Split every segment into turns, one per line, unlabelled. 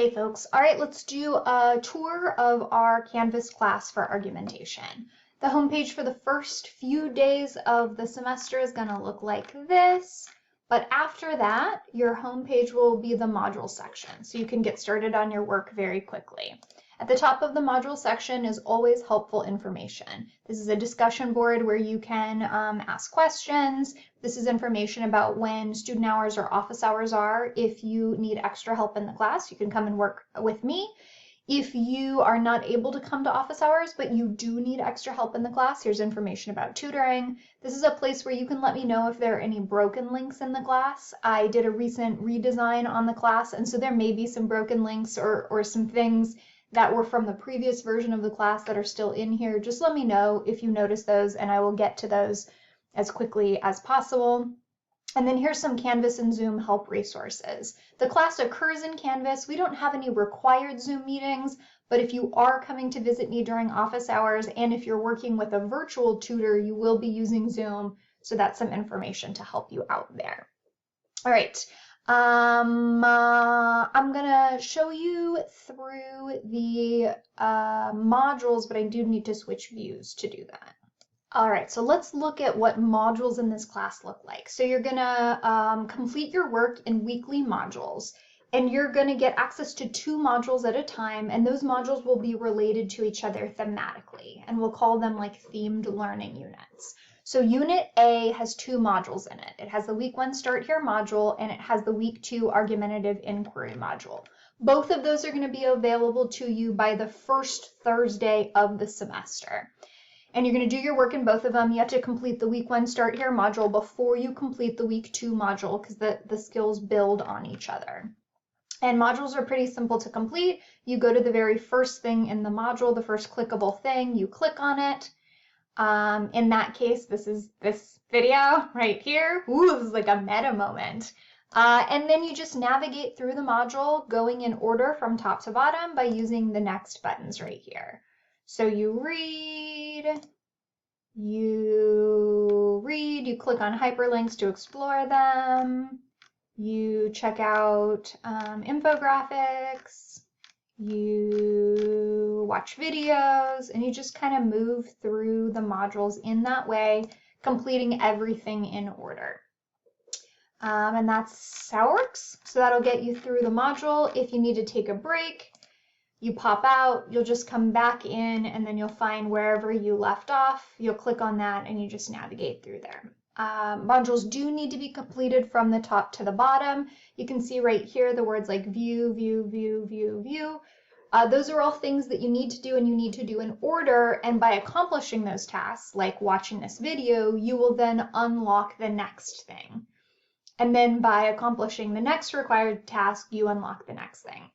Hey folks, all right, let's do a tour of our Canvas class for argumentation. The homepage for the first few days of the semester is going to look like this, but after that, your homepage will be the module section, so you can get started on your work very quickly. At the top of the module section is always helpful information. This is a discussion board where you can ask questions. This is information about when student hours or office hours are. If you need extra help in the class, you can come and work with me. If you are not able to come to office hours, but you do need extra help in the class, here's information about tutoring. This is a place where you can let me know if there are any broken links in the class. I did a recent redesign on the class, and so there may be some broken links or some things that were from the previous version of the class that are still in here. Just let me know if you notice those, and I will get to those as quickly as possible. And then here's some Canvas and Zoom help resources. The class occurs in Canvas. We don't have any required Zoom meetings, but if you are coming to visit me during office hours, and if you're working with a virtual tutor, you will be using Zoom, so that's some information to help you out there. All right. I'm gonna show you through the modules, but I do need to switch views to do that. All right, so let's look at what modules in this class look like. So you're gonna complete your work in weekly modules, and you're gonna get access to 2 modules at a time, and those modules will be related to each other thematically, and we'll call them like themed learning units. So Unit A has 2 modules in it. It has the Week 1 Start Here module, and it has the Week 2 Argumentative Inquiry module. Both of those are going to be available to you by the first Thursday of the semester. And you're going to do your work in both of them. You have to complete the Week 1 Start Here module before you complete the Week 2 module, because the skills build on each other. And modules are pretty simple to complete. You go to the very first thing in the module, the first clickable thing, you click on it. In that case, this is this video right here. Ooh, this is like a meta moment. And then you just navigate through the module going in order from top to bottom by using the next buttons right here. So you read, you click on hyperlinks to explore them, you check out infographics, you watch videos, and you just kind of move through the modules in that way, completing everything in order. And that's how it works. So that'll get you through the module. If you need to take a break, you pop out, you'll just come back in, and then you'll find wherever you left off. You'll click on that, and you just navigate through there. Modules do need to be completed from the top to the bottom. You can see right here the words like view, view, view, view, view. Those are all things that you need to do, and you need to do in order, and by accomplishing those tasks, like watching this video, you will then unlock the next thing. And then by accomplishing the next required task, you unlock the next thing.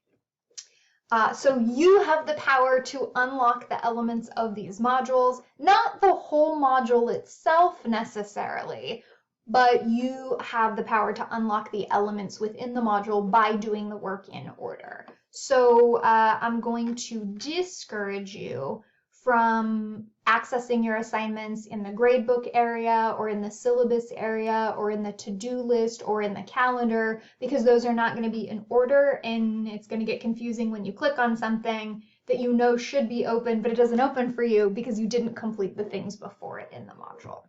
So you have the power to unlock the elements of these modules, not the whole module itself necessarily, but you have the power to unlock the elements within the module by doing the work in order. So I'm going to discourage you from accessing your assignments in the gradebook area or in the syllabus area or in the to-do list or in the calendar, because those are not going to be in order, and it's going to get confusing when you click on something that you know should be open, but it doesn't open for you because you didn't complete the things before it in the module.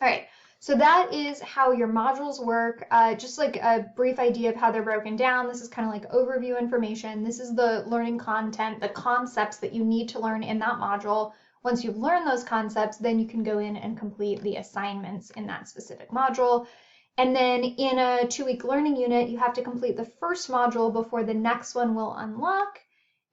All right, so that is how your modules work. Just like a brief idea of how they're broken down. This is kind of like overview information. This is the learning content, the concepts that you need to learn in that module. Once you've learned those concepts, then you can go in and complete the assignments in that specific module. And then in a 2-week learning unit, you have to complete the first module before the next one will unlock.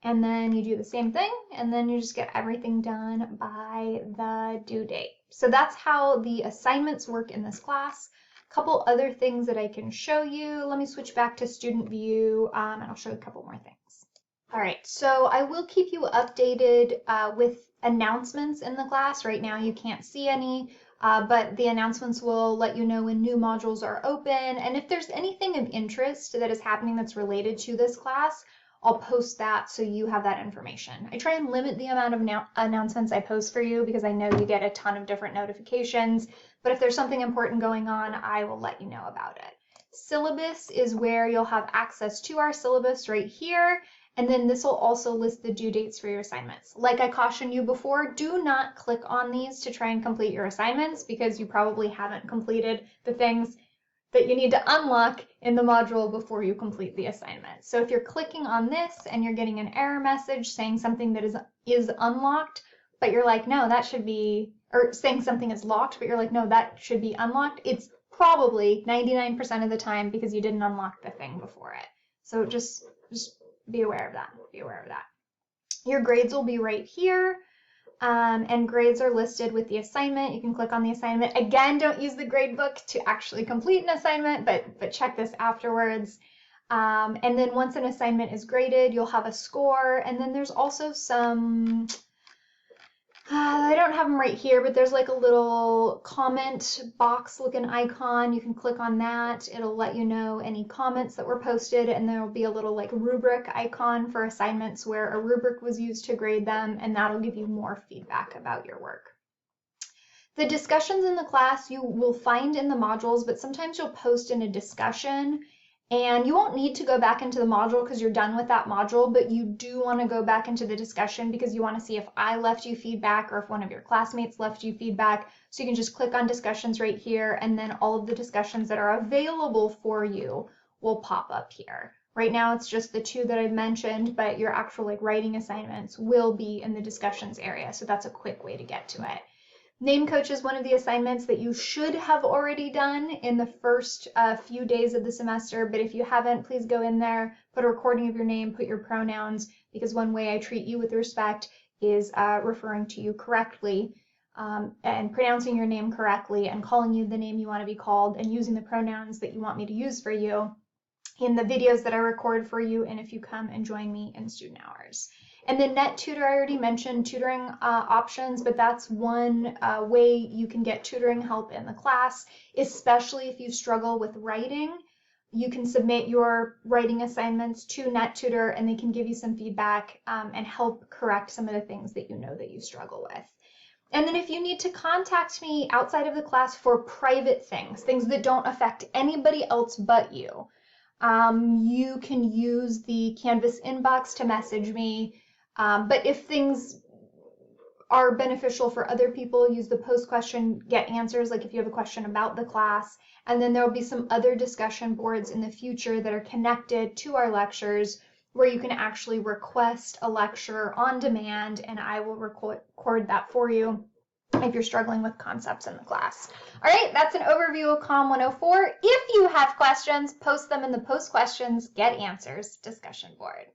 And then you do the same thing, and then you just get everything done by the due date. So that's how the assignments work in this class. A couple other things that I can show you. Let me switch back to student view, and I'll show you a couple more things. All right, so I will keep you updated with announcements in the class. Right now you can't see any, but the announcements will let you know when new modules are open. And if there's anything of interest that is happening that's related to this class, I'll post that so you have that information. I try and limit the amount of announcements I post for you because I know you get a ton of different notifications, but if there's something important going on, I will let you know about it. Syllabus is where you'll have access to our syllabus right here. And then this will also list the due dates for your assignments. Like I cautioned you before, do not click on these to try and complete your assignments because you probably haven't completed the things that you need to unlock in the module before you complete the assignment. So if you're clicking on this and you're getting an error message saying something that is unlocked, but you're like, no, that should be, or saying something is locked, but you're like, no, that should be unlocked, it's probably 99% of the time because you didn't unlock the thing before it. So just be aware of that. Be aware of that. Your grades will be right here. And grades are listed with the assignment. You can click on the assignment. Again, don't use the grade book to actually complete an assignment, but check this afterwards. And then once an assignment is graded, you'll have a score. And then there's also some, I don't have them right here, but there's like a little comment box looking icon. You can click on that. It'll let you know any comments that were posted, and there'll be a little like rubric icon for assignments where a rubric was used to grade them, and that'll give you more feedback about your work. The discussions in the class you will find in the modules, but sometimes you'll post in a discussion. And you won't need to go back into the module because you're done with that module, but you do want to go back into the discussion because you want to see if I left you feedback or if one of your classmates left you feedback. So you can just click on discussions right here, and then all of the discussions that are available for you will pop up here. Right now it's just the two that I've mentioned, but your actual like writing assignments will be in the discussions area. So that's a quick way to get to it. Name Coach is one of the assignments that you should have already done in the first few days of the semester, but if you haven't, please go in there, put a recording of your name, put your pronouns, because one way I treat you with respect is referring to you correctly and pronouncing your name correctly and calling you the name you want to be called and using the pronouns that you want me to use for you in the videos that I record for you and if you come and join me in student hours. And then NetTutor, I already mentioned tutoring options, but that's one way you can get tutoring help in the class, especially if you struggle with writing. You can submit your writing assignments to NetTutor and they can give you some feedback and help correct some of the things that you know that you struggle with. And then if you need to contact me outside of the class for private things that don't affect anybody else but you, you can use the Canvas inbox to message me. But if things are beneficial for other people, use the post question, get answers, like if you have a question about the class. And then there will be some other discussion boards in the future that are connected to our lectures where you can actually request a lecture on demand and I will record that for you if you're struggling with concepts in the class. All right, that's an overview of COMM 104. If you have questions, post them in the post questions, get answers discussion board.